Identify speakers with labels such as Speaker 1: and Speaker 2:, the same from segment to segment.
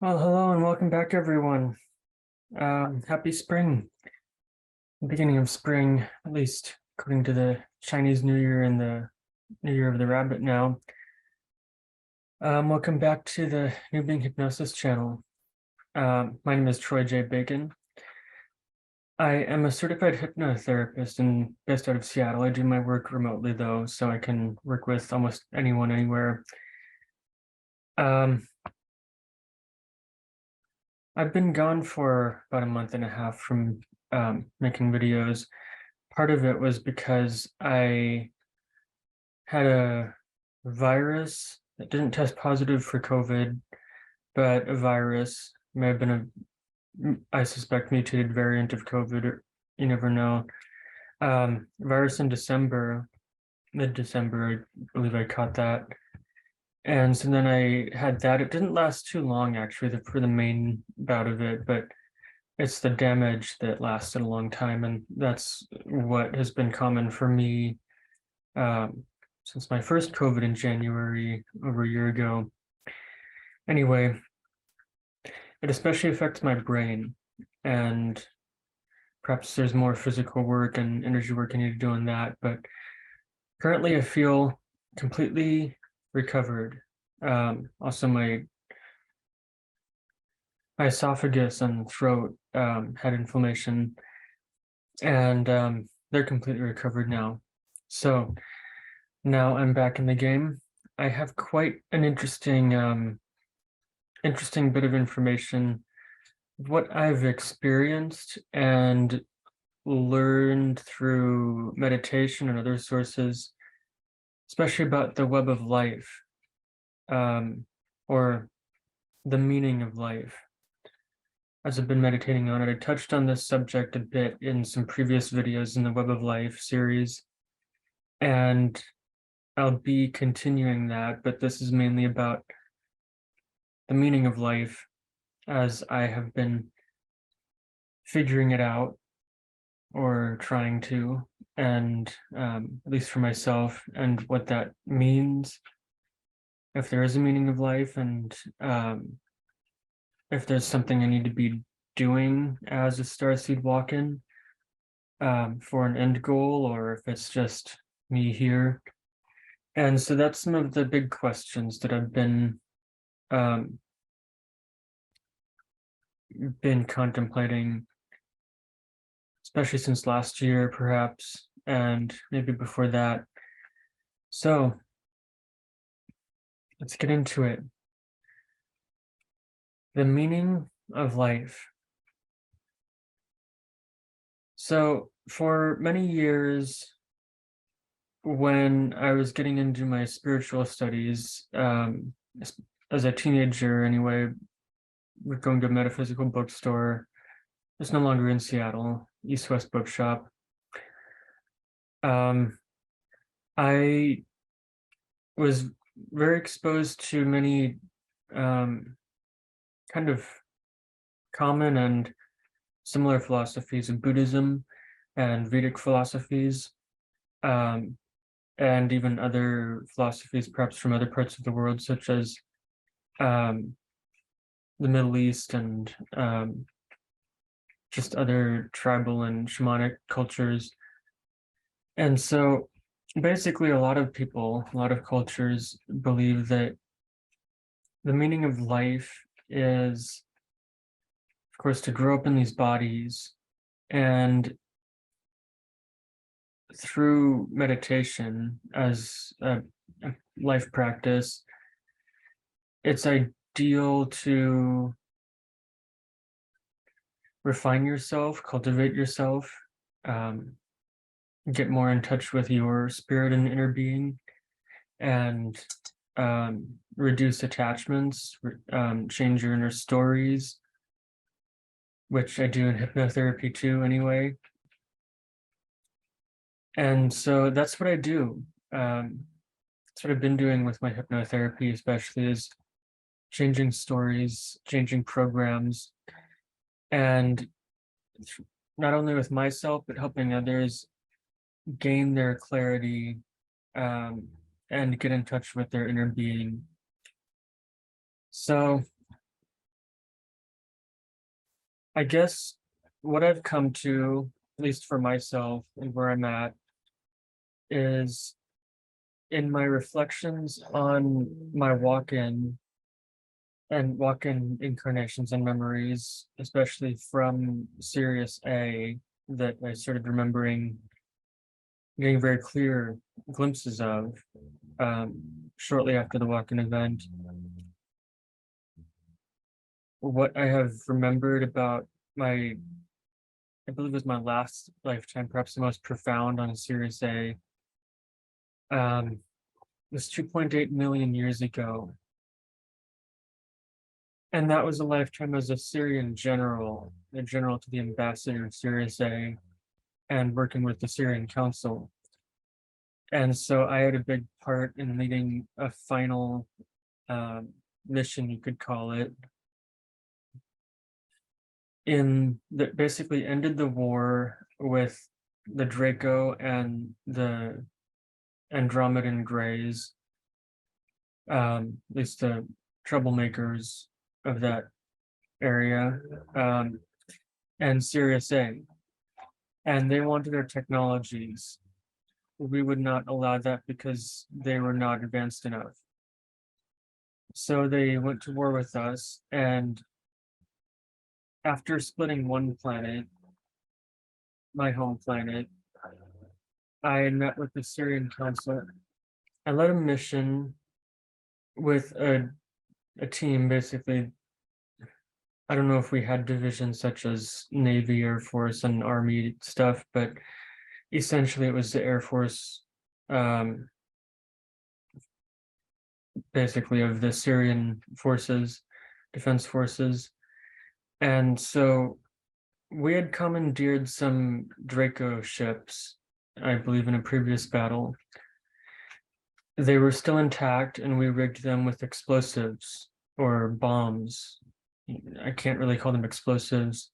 Speaker 1: Well, hello and welcome back, everyone. Happy spring, beginning of spring, at least according to the Chinese New Year and the New Year of the Rabbit now. Welcome back to the New Being Hypnosis channel. My name is Troy J. Bacon. I am a certified hypnotherapist and based out of Seattle. I do my work remotely though, so I can work with almost anyone, anywhere. I've been gone for about a month and a half from making videos. Part of it was because I had a virus that didn't test positive for COVID, but a virus may have been I suspect, mutated variant of COVID, or you never know. Virus in December, mid-December, I believe I caught that. And so then I had that. It didn't last too long, actually, for the main bout of it, but it's the damage that lasted a long time. And that's what has been common for me um, since my first COVID in January, over a year ago. Anyway, it especially affects my brain, and perhaps there's more physical work and energy work I need to do on that. But currently, I feel completely recovered. Also, my esophagus and throat had inflammation, and they're completely recovered now. So now I'm back in the game. I have quite an interesting bit of information, what I've experienced and learned through meditation and other sources, especially about the web of life, or the meaning of life. As I've been meditating on it, I touched on this subject a bit in some previous videos in the Web of Life series, and I'll be continuing that, but this is mainly about the meaning of life as I have been figuring it out or trying to, and at least for myself, and what that means, if there is a meaning of life, and if there's something I need to be doing as a starseed walk-in for an end goal, or if it's just me here. And so that's some of the big questions that I've been contemplating, especially since last year, perhaps, and maybe before that. So let's get into it. The meaning of life. So for many years, when I was getting into my spiritual studies, as a teenager anyway, we're going to a metaphysical bookstore. It's no longer in Seattle, East West Bookshop. I was very exposed to many kind of common and similar philosophies of Buddhism and Vedic philosophies, and even other philosophies, perhaps from other parts of the world, such as the Middle East and just other tribal and shamanic cultures. And so basically a lot of people, a lot of cultures believe that the meaning of life is, of course, to grow up in these bodies, and through meditation as a life practice, it's ideal to refine yourself, cultivate yourself, get more in touch with your spirit and inner being, and reduce attachments, change your inner stories, which I do in hypnotherapy too anyway. And so that's what I do. That's what I've been doing with my hypnotherapy, especially, is changing stories, changing programs, and not only with myself, but helping others gain their clarity and get in touch with their inner being. So I guess what I've come to, at least for myself and where I'm at, is in my reflections on my walk in incarnations and memories, especially from Sirius A, that I started remembering getting very clear glimpses of shortly after the walk-in event. What I have remembered about my, I believe it was my last lifetime, perhaps the most profound on Sirius A, um, was 2.8 million years ago. And that was a lifetime as a Syrian general, a general to the ambassador of Sirius A, and working with the Syrian Council. And so I had a big part in leading a final um, mission, you could call it, in that basically ended the war with the Draco and the Andromedan Greys, at least the troublemakers of that area, um, and Sirius A. And they wanted our technologies. We would not allow that because they were not advanced enough. So they went to war with us, and after splitting one planet, my home planet, I met with the Syrian Council. I led a mission with a team, basically. I don't know if we had divisions such as Navy, Air Force, and Army stuff, but essentially it was the Air Force, um, basically, of the Syrian forces, defense forces. And so we had commandeered some Draco ships, I believe, in a previous battle. They were still intact, and we rigged them with explosives or bombs. I can't really call them explosives,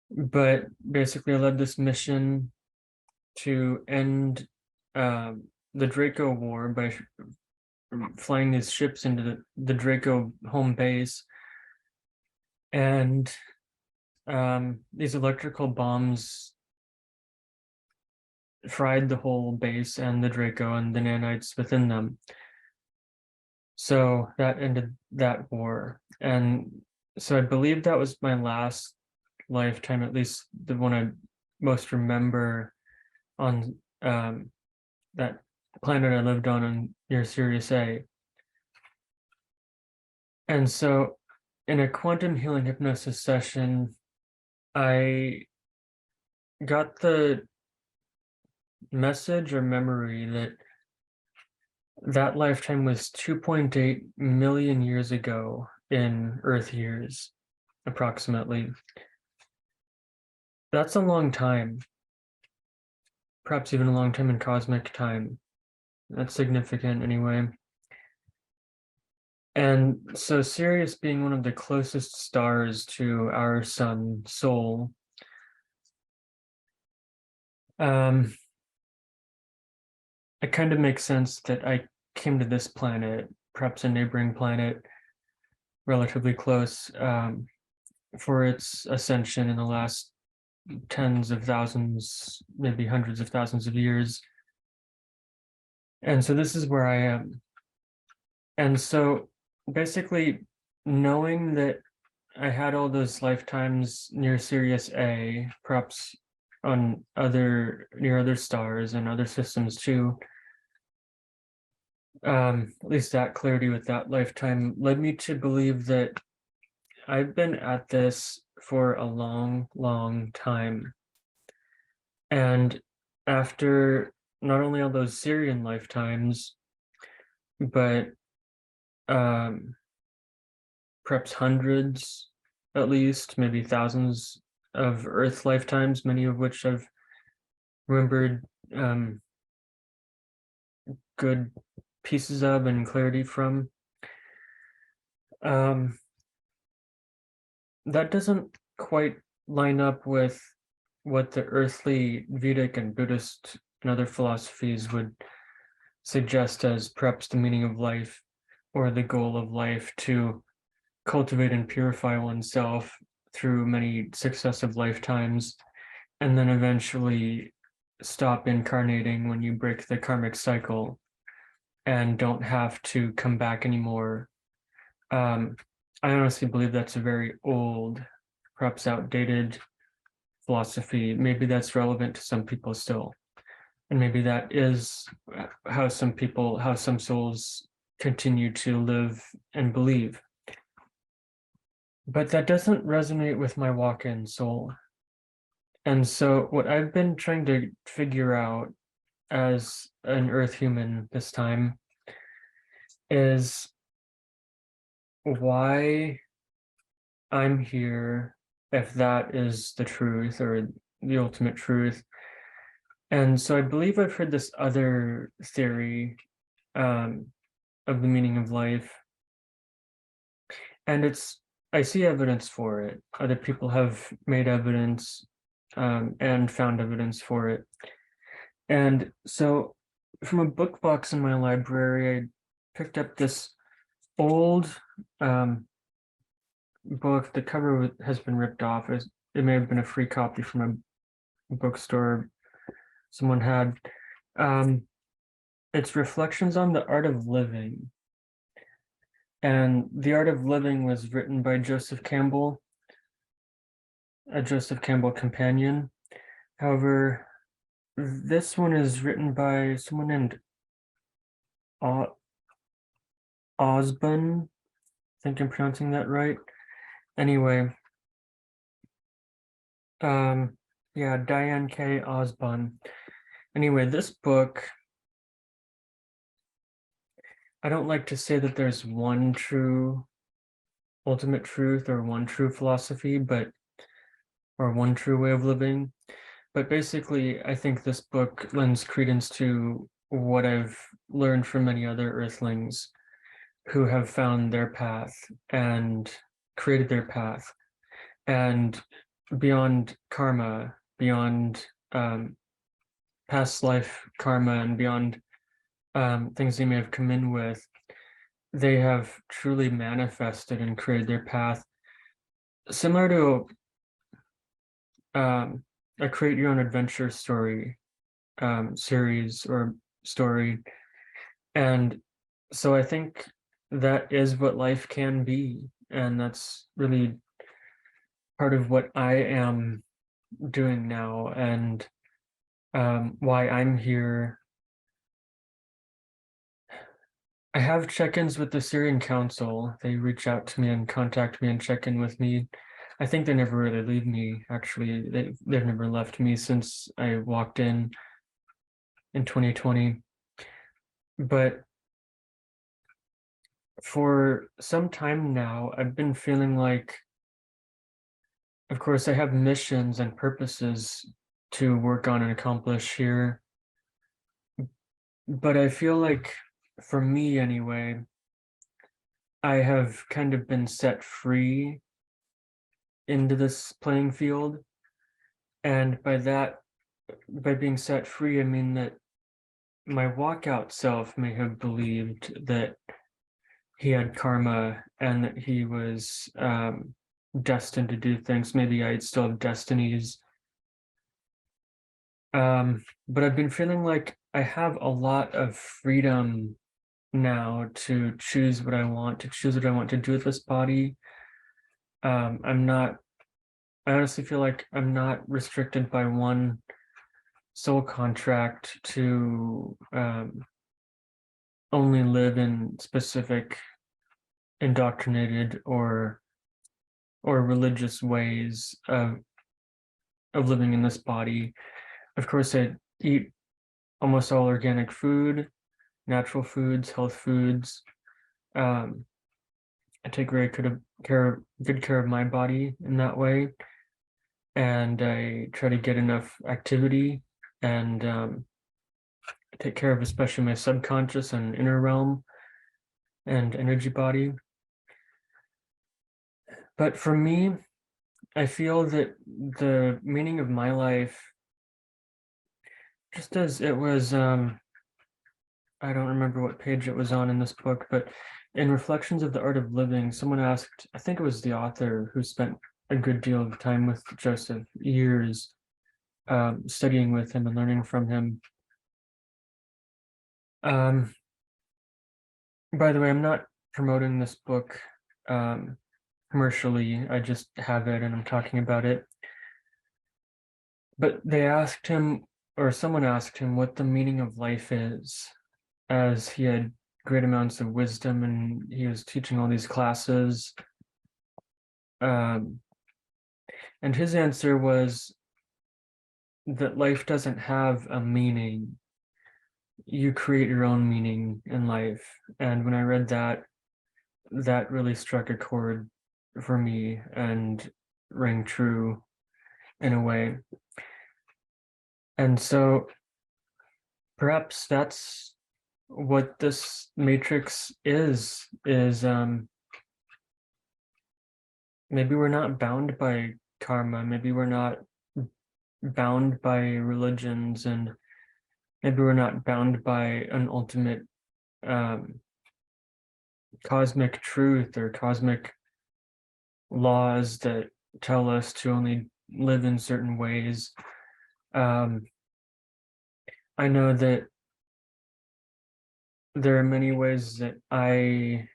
Speaker 1: but basically, I led this mission to end the Draco War by flying these ships into the Draco home base, and these electrical bombs fried the whole base and the Draco and the nanites within them. So that ended that war. And so I believe that was my last lifetime, at least the one I most remember on that planet I lived on near Sirius A. And so in a quantum healing hypnosis session, I got the message or memory that that lifetime was 2.8 million years ago in Earth years, approximately. That's a long time, perhaps even a long time in cosmic time. That's significant anyway. And so Sirius, being one of the closest stars to our sun, Sol, it kind of makes sense that I came to this planet, perhaps a neighboring planet, relatively close, for its ascension in the last tens of thousands, maybe hundreds of thousands of years. And so this is where I am. And so basically, knowing that I had all those lifetimes near Sirius A, perhaps on near other stars and other systems too, at least that clarity with that lifetime led me to believe that I've been at this for a long, long time. And after not only all those Syrian lifetimes, but perhaps hundreds, at least, maybe thousands of Earth lifetimes, many of which I've remembered good pieces of and clarity from. That doesn't quite line up with what the earthly Vedic and Buddhist and other philosophies would suggest as perhaps the meaning of life or the goal of life, to cultivate and purify oneself through many successive lifetimes, and then eventually stop incarnating when you break the karmic cycle and don't have to come back anymore. I honestly believe that's a very old, perhaps outdated philosophy. Maybe that's relevant to some people still. And maybe that is how some souls continue to live and believe. But that doesn't resonate with my walk-in soul. And so what I've been trying to figure out as an earth human this time is why I'm here, if that is the truth or the ultimate truth. And so I believe I've heard this other theory of the meaning of life, and I see evidence for it. Other people have made evidence and found evidence for it. And so from a book box in my library, I picked up this old book. The cover has been ripped off. It may have been a free copy from a bookstore someone had. It's Reflections on the Art of Living. And The Art of Living was written by Joseph Campbell, a Joseph Campbell companion. However, this one is written by someone named Osborne. I think I'm pronouncing that right. Anyway, yeah, Diane K. Osborne. Anyway, this book, I don't like to say that there's one true ultimate truth or one true philosophy, or one true way of living. But basically, I think this book lends credence to what I've learned from many other earthlings who have found their path and created their path. And beyond karma, beyond past life karma, and beyond things they may have come in with, they have truly manifested and created their path. Similar to a create your own adventure story series or story. And so I think that is what life can be. And that's really part of what I am doing now, and why I'm here. I have check-ins with the Syrian Council. They reach out to me and contact me and check in with me. I think they never really leave me, actually. They've never left me since I walked in 2020. But for some time now, I've been feeling like, of course, I have missions and purposes to work on and accomplish here. But I feel like, for me anyway, I have kind of been set free into this playing field. And by being set free, I mean that my walkout self may have believed that he had karma and that he was destined to do things. Maybe I'd still have destinies. But I've been feeling like I have a lot of freedom now to choose what I want, to do with this body. I honestly feel like I'm not restricted by one soul contract to only live in specific indoctrinated or religious ways of living in this body. Of course, I eat almost all organic food, natural foods, health foods. I take very good care of my body in that way, and I try to get enough activity and take care of especially my subconscious and inner realm and energy body. But for me, I feel that the meaning of my life, just as it was, I don't remember what page it was on in this book, but in Reflections of the Art of Living, someone asked, I think it was the author who spent a good deal of time with Joseph, years studying with him and learning from him. Um, by the way, I'm not promoting this book um, commercially. I just have it and I'm talking about it. But they asked him, or someone asked him, what the meaning of life is, as he had great amounts of wisdom and he was teaching all these classes. Um, and his answer was that life doesn't have a meaning. You create your own meaning in life. And when I read that, that really struck a chord for me and rang true in a way. And so perhaps that's what this matrix is maybe we're not bound by karma, maybe we're not bound by religions, and maybe we're not bound by an ultimate um, cosmic truth or cosmic laws that tell us to only live in certain ways. Um, I know that there are many ways that I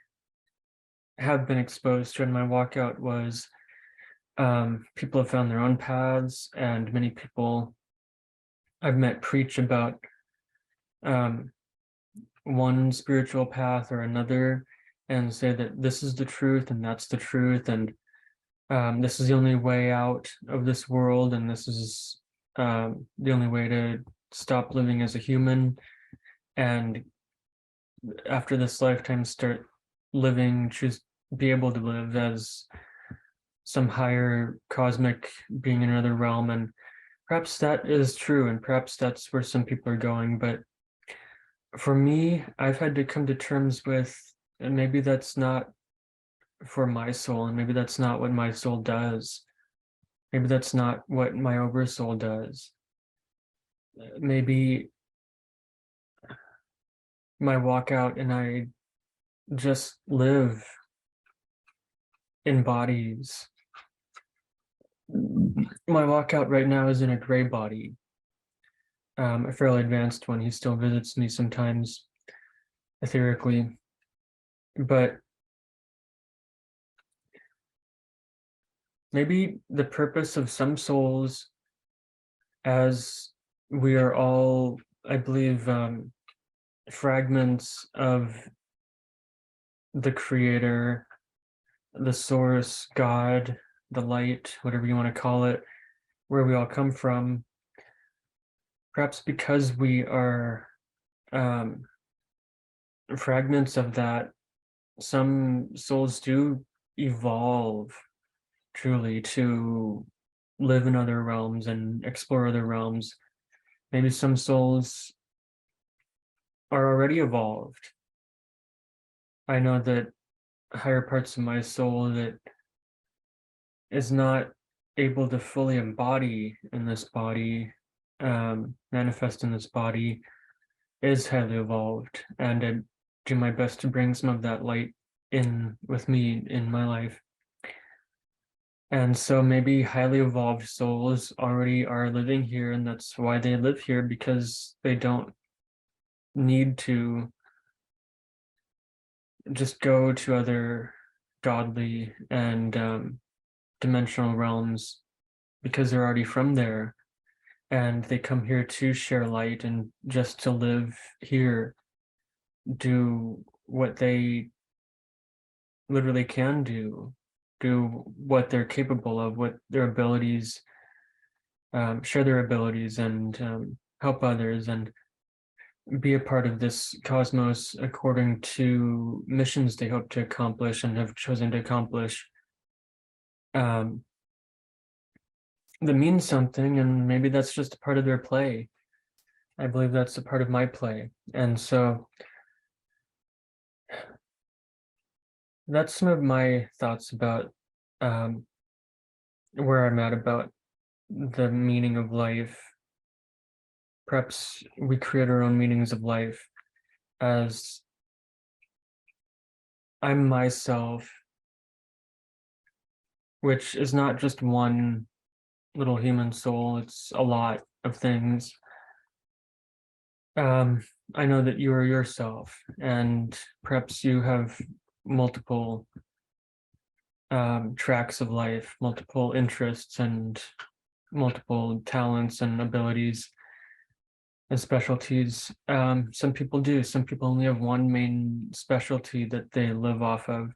Speaker 1: have been exposed to, and my walkout was people have found their own paths, and many people I've met preach about um, one spiritual path or another and say that this is the truth and that's the truth, and this is the only way out of this world, and this is the only way to stop living as a human, and after this lifetime start living, choose be able to live as some higher cosmic being in another realm. And perhaps that is true, and perhaps that's where some people are going. But for me, I've had to come to terms with, and maybe that's not for my soul, and maybe that's not what my soul does. Maybe that's not what my oversoul does. Maybe my walkout and I just live in bodies. My walkout right now is in a gray body, a fairly advanced one. He still visits me sometimes etherically, but maybe the purpose of some souls, as we are all, I believe, fragments of the creator, the source, God, the light, whatever you want to call it, where we all come from. Perhaps because we are um, fragments of that, some souls do evolve truly to live in other realms and explore other realms. Maybe some souls are already evolved. I know that higher parts of my soul that is not able to fully embody in this body, manifest in this body, is highly evolved, and I do my best to bring some of that light in with me in my life. And so maybe highly evolved souls already are living here, and that's why they live here, because they don't need to just go to other godly and dimensional realms, because they're already from there, and they come here to share light and just to live here, do what they literally can do what they're capable of, what their abilities, share their abilities, and help others, and be a part of this cosmos according to missions they hope to accomplish and have chosen to accomplish, um, that means something. And maybe that's just a part of their play. I believe that's a part of my play. And so that's some of my thoughts about um, where I'm at about the meaning of life. Perhaps we create our own meanings of life, as I'm myself which is not just one little human soul, it's a lot of things. Um, I know that you are yourself, and perhaps you have multiple tracks of life, multiple interests, and multiple talents and abilities and specialties. Some people do. Some people only have one main specialty that they live off of.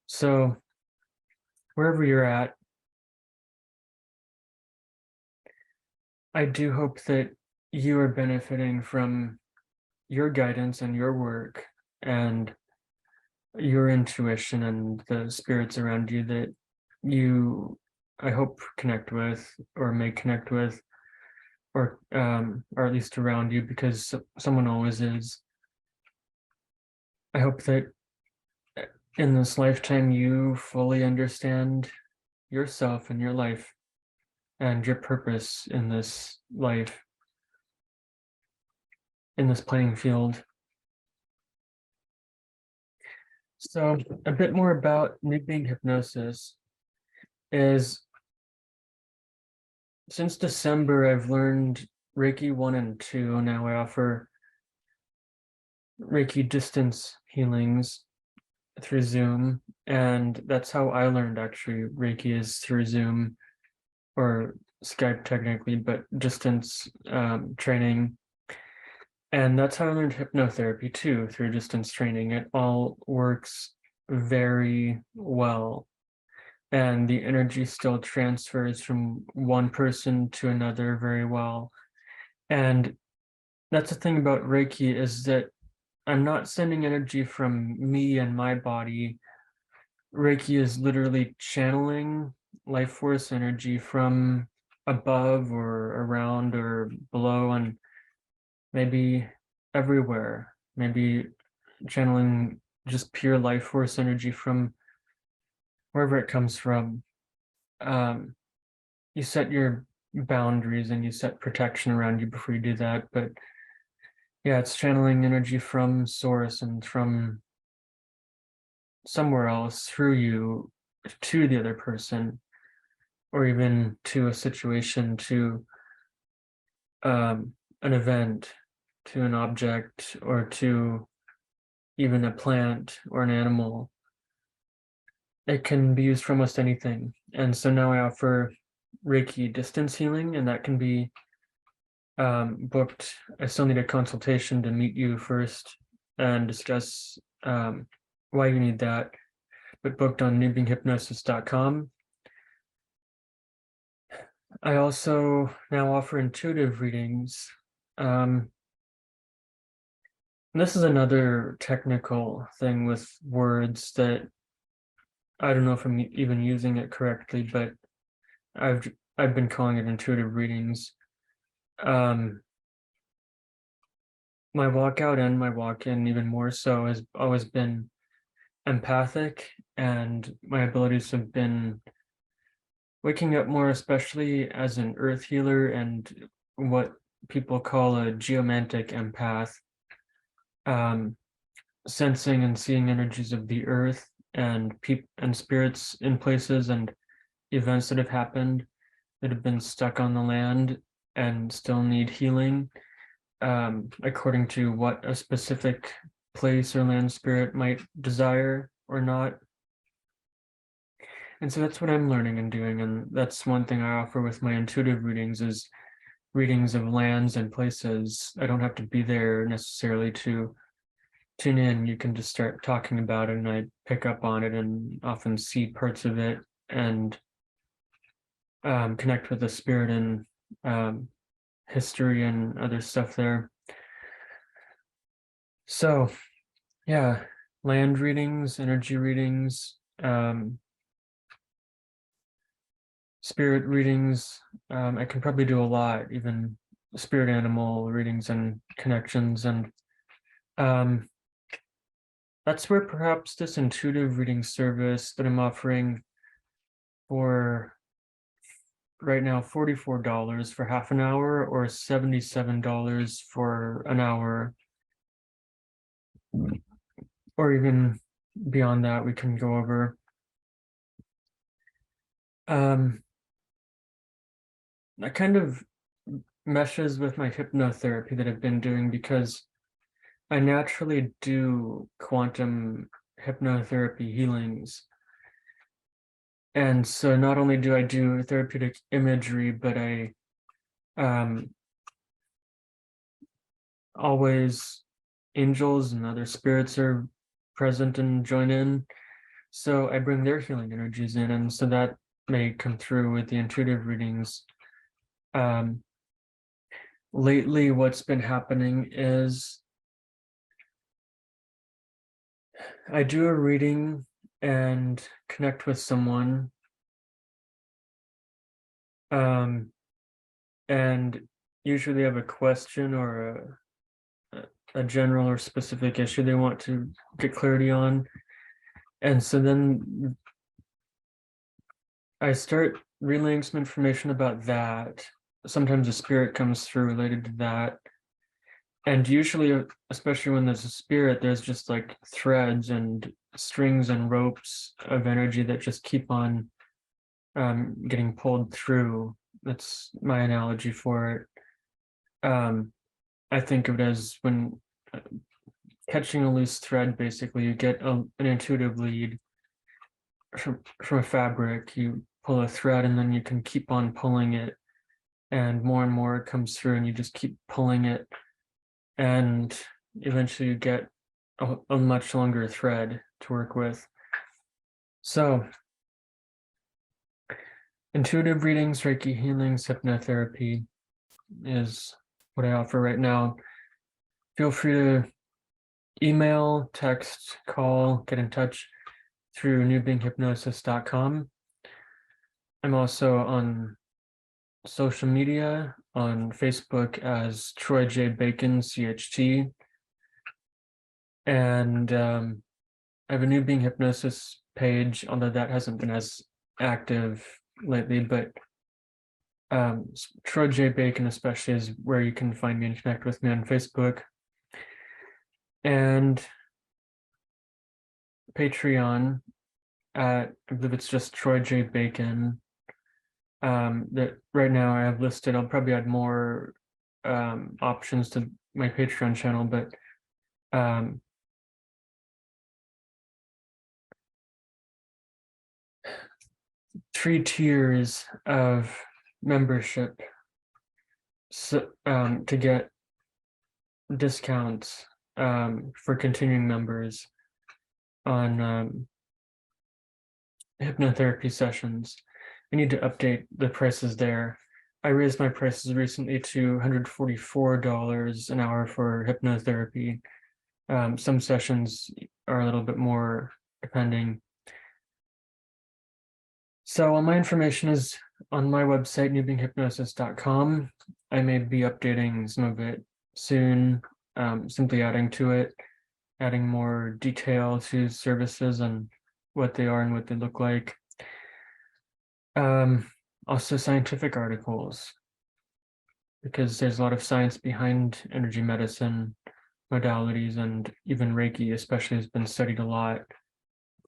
Speaker 1: So wherever you're at, I do hope that you are benefiting from your guidance and your work and your intuition and the spirits around you that you, I hope, connect with or may connect with, or at least around you, because someone always is. I hope that in this lifetime you fully understand yourself and your life and your purpose in this life, in this playing field. So a bit more about me being hypnosis is, since December, I've learned Reiki 1 and 2. Now I offer Reiki distance healings through Zoom. And that's how I learned, actually. Reiki is through Zoom or Skype technically, but distance training. And that's how I learned hypnotherapy too, through distance training. It all works very well. And the energy still transfers from one person to another very well. And that's the thing about Reiki, is that I'm not sending energy from me and my body. Reiki is literally channeling life force energy from above or around or below and maybe everywhere. Maybe channeling just pure life force energy from wherever it comes from. You set your boundaries and you set protection around you before you do that. But yeah, it's channeling energy from source and from somewhere else through you to the other person, or even to a situation, to an event, to an object, or to even a plant or an animal. It can be used for almost anything. And so now I offer Reiki distance healing, and that can be booked. I still need a consultation to meet you first and discuss why you need that, but booked on newbeinghypnosis.com. I also now offer intuitive readings. This is another technical thing with words that I don't know if I'm even using it correctly, but I've been calling it intuitive readings. My walkout and my walk-in, even more so, has always been empathic, and my abilities have been waking up more, especially as an earth healer and what people call a geomantic empath, sensing and seeing energies of the earth and people and spirits in places and events that have happened that have been stuck on the land and still need healing, according to what a specific place or land spirit might desire or not. And so that's what I'm learning and doing, and that's one thing I offer with my intuitive readings, is readings of lands and places. I don't have to be there necessarily to tune in. You can just start talking about it, and I pick up on it and often see parts of it and connect with the spirit and history and other stuff there. So yeah, land readings, energy readings, spirit readings. I can probably do a lot, even spirit animal readings and connections. And that's where perhaps this intuitive reading service that I'm offering for right now, $44 for half an hour or $77 for an hour, or even beyond that, we can go over. That kind of meshes with my hypnotherapy that I've been doing because I naturally do quantum hypnotherapy healings. And so not only do I do therapeutic imagery, but I um, always angels and other spirits are present and join in. So I bring their healing energies in, and so that may come through with the intuitive readings. Um, Lately, what's been happening is I do a reading and connect with someone, um, and usually have a question or a general or specific issue they want to get clarity on. And so then I start relaying some information about that. Sometimes a spirit comes through related to that. And usually, especially when there's a spirit, there's just like threads and strings and ropes of energy that just keep on getting pulled through. That's my analogy for it. I think of it as when catching a loose thread, basically, you get an intuitive lead from a fabric, you pull a thread and then you can keep on pulling it, and more comes through, and you just keep pulling it, and eventually you get a much longer thread to work with. So, intuitive readings, Reiki healings, hypnotherapy is what I offer right now. Feel free to email, text, call, get in touch through newbeinghypnosis.com. I'm also on social media on Facebook as Troy J. Bacon, CHT. And I have a New Being Hypnosis page, although that hasn't been as active lately, but Troy J. Bacon especially is where you can find me and connect with me on Facebook. And Patreon at, I believe it's just Troy J. Bacon. That right now I have listed. I'll probably add more options to my Patreon channel, but 3 tiers of membership, so, to get discounts for continuing members on hypnotherapy sessions. I need to update the prices there. I raised my prices recently to $144 an hour for hypnotherapy. Some sessions are a little bit more, depending. So all my information is on my website, newbeinghypnosis.com. I may be updating some of it soon, simply adding to it, adding more detail to services and what they are and what they look like. Also scientific articles, because there's a lot of science behind energy medicine modalities, and even Reiki especially has been studied a lot.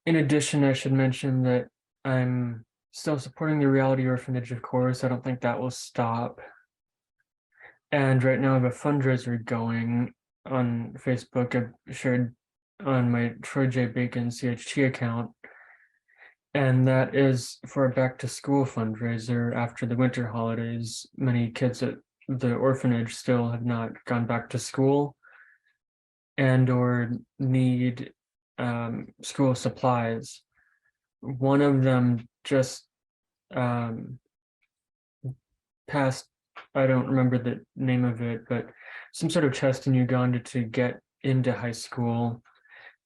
Speaker 1: In addition, I should mention that I'm still supporting the Reality Orphanage, of course. I don't think that will stop. And right now I have a fundraiser going on Facebook. I've shared on my Troy J. Bacon CHT account. And that is for a back to school fundraiser after the winter holidays. Many kids at the orphanage still have not gone back to school and or need school supplies. One of them just passed, I don't remember the name of it, but some sort of test in Uganda to get into high school.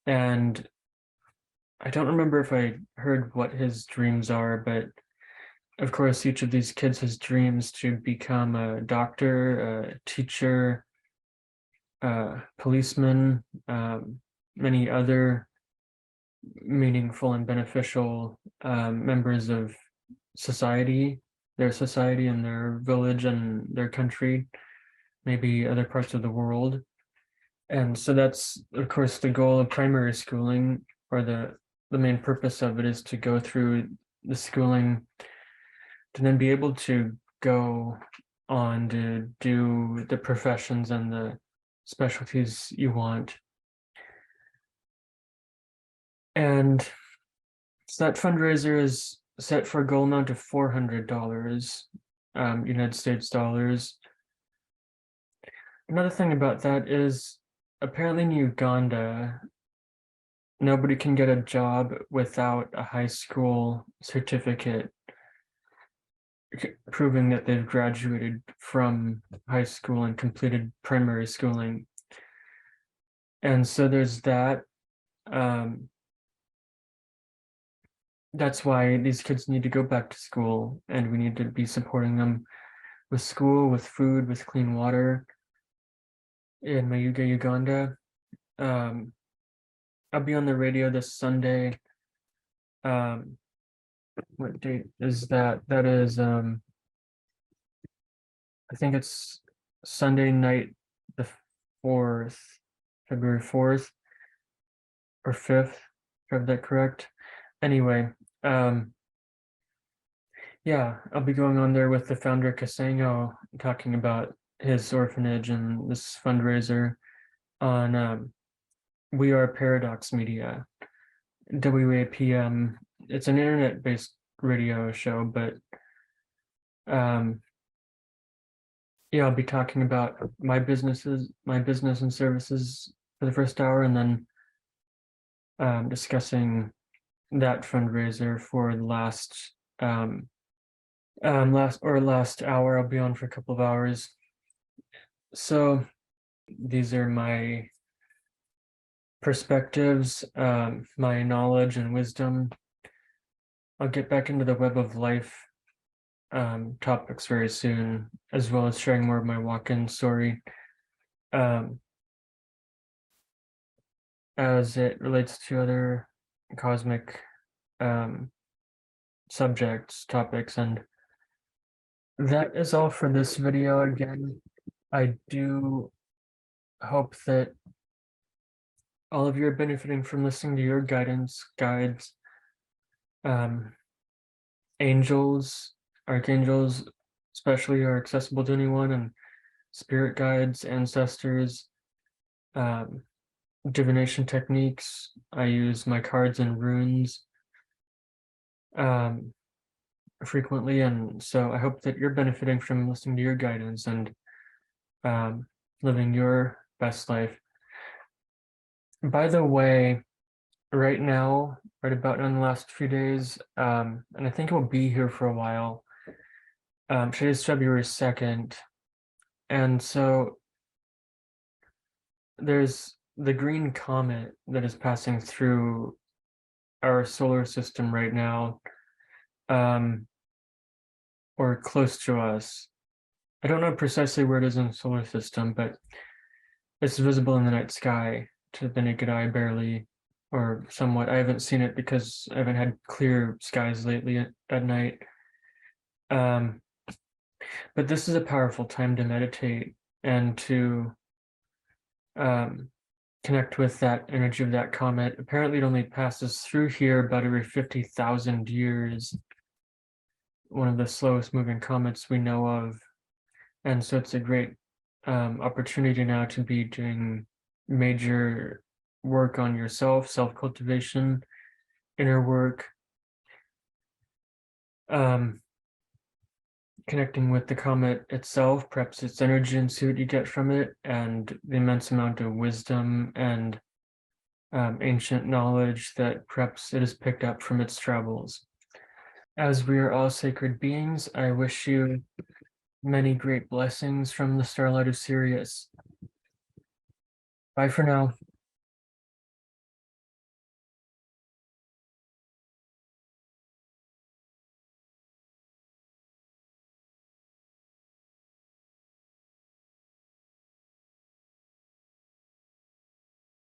Speaker 1: And I don't remember if I heard what his dreams are, but of course, each of these kids has dreams to become a doctor, a teacher, a policeman, many other meaningful and beneficial members of society, their society and their village and their country, maybe other parts of the world. And so that's, of course, the goal of primary schooling, or the main purpose of it is to go through the schooling to then be able to go on to do the professions and the specialties you want. And so that fundraiser is set for a goal amount of $400, United States dollars. Another thing about that is apparently in Uganda, nobody can get a job without a high school certificate proving that they've graduated from high school and completed primary schooling. And so there's that. That's why these kids need to go back to school, and we need to be supporting them with school, with food, with clean water in Mayuga, Uganda. I'll be on the radio this Sunday. What date is that? That is, I think it's Sunday night, the 4th, February 4th or 5th, if I have that correct. Anyway, yeah, I'll be going on there with the founder Kasango, talking about his orphanage and this fundraiser on We Are Paradox Media, WAPM. It's an internet-based radio show, but yeah, I'll be talking about my business and services for the first hour, and then discussing that fundraiser for the last hour. I'll be on for a couple of hours. So these are my perspectives, my knowledge and wisdom. I'll get back into the web of life topics very soon, as well as sharing more of my walk-in story as it relates to other cosmic subjects, topics, and that is all for this video. Again, I do hope that all of you are benefiting from listening to your guides, angels, archangels, especially, are accessible to anyone, and spirit guides, ancestors, divination techniques. I use my cards and runes frequently, and so I hope that you're benefiting from listening to your guidance and living your best life. By the way, right now, right about in the last few days, and I think it will be here for a while, today is February 2nd, and so there's the green comet that is passing through our solar system right now, or close to us. I don't know precisely where it is in the solar system, but it's visible in the night sky to the naked eye, barely, or somewhat. I haven't seen it because I haven't had clear skies lately at night. But this is a powerful time to meditate and to connect with that energy of that comet. Apparently it only passes through here about every 50,000 years, one of the slowest moving comets we know of. And so it's a great opportunity now to be doing major work on yourself, self-cultivation, inner work, connecting with the comet itself, perhaps its energy and see what you get from it, and the immense amount of wisdom and ancient knowledge that perhaps it has picked up from its travels. As we are all sacred beings, I wish you many great blessings from the Starlight of Sirius. Bye for now.